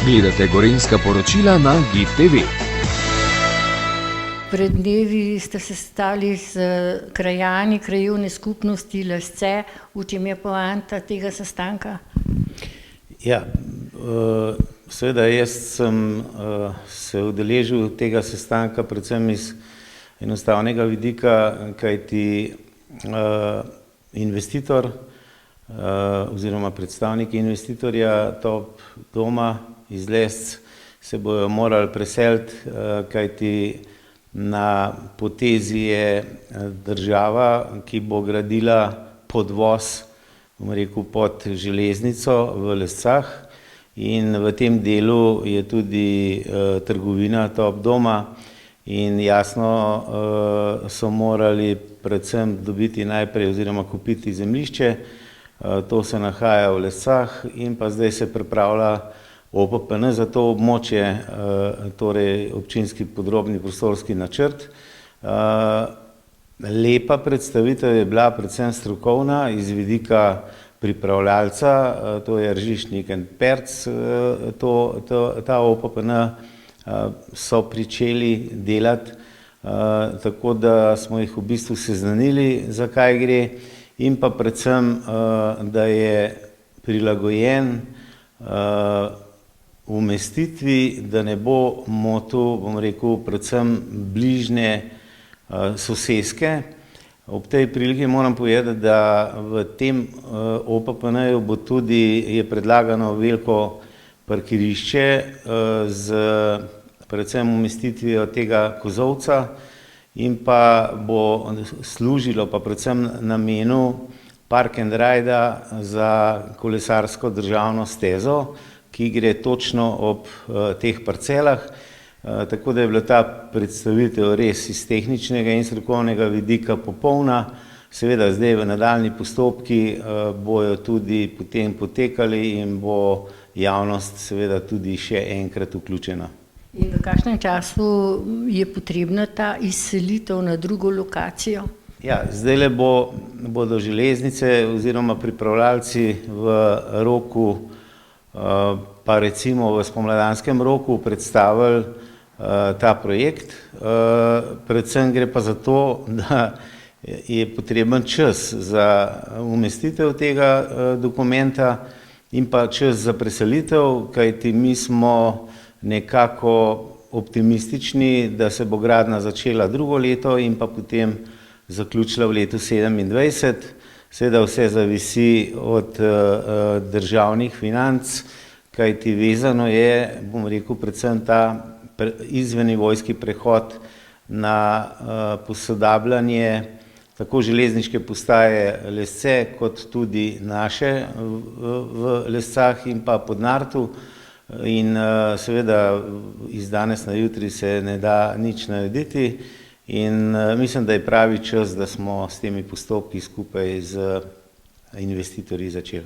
Gledate Gorenjska poročila na GIF TV. Pred dnevi ste se sestali z krajani krajevne skupnosti Lesce. V čem je poanta tega sestanka? Ja, seveda jaz sem se udeležil tega sestanka predvsem iz enostavnega vidika, kajti investitor oziroma predstavniki investitorja Top doma iz Lesc se bojo morali preseliti, kajti na potezi je država, ki bo gradila podvoz, bom rekel, pod železnico v Lescah, in v tem delu je tudi trgovina Top doma in jasno so morali predvsem dobiti najprej oziroma kupiti zemljišče. To se nahaja v Lescah in pa zdaj se pripravlja OPPN za to območje, torej občinski podrobni prostorski načrt. Lepa predstavitev je bila predvsem strokovna iz vidika pripravljalca, to je Ržišnik in Perc, ta OPPN so pričeli delati, tako da smo jih v bistvu seznanili, zakaj gre, in pa predvsem, da je prilagojen umestitvi, da ne bo motil, bom rekel, predvsem bližnje soseske. Ob tej priliki moram povedati, da v tem OPPN-ju bo tudi, je predlagano veliko parkirišče z predvsem umestitvijo tega kozolca in pa bo služilo pa predvsem namenu park and rida za kolesarsko državno stezo, ki gre točno ob teh parcelah, tako da je bila ta predstavitev res iz tehničnega in strokovnega vidika popolna. Seveda zdaj v nadaljnji postopki bojo tudi potem potekali in bo javnost seveda tudi še enkrat vključena. In v kakšnem času je potrebna ta izselitev na drugo lokacijo? Ja, zdajle bodo železnice oziroma pripravljalci v roku, pa recimo v spomladanskem roku predstavili ta projekt. Predvsem gre pa za to, da je potreben čas za umestitev tega dokumenta in pa čas za preselitev, kajti mi smo nekako optimistični, da se bo gradnja začela drugo leto in pa potem zaključila v letu 2027. Seveda vse zavisi od državnih financ, kajti vezano je, bom rekel, predvsem ta izvennivojski prehod na posodabljanje tako železniške postaje Lesce kot tudi naše v Lescah in pa Podnartu. In seveda iz danes na jutri se ne da nič narediti in mislim, da je pravi čas, da smo s temi postopki skupaj z investitorji začeli.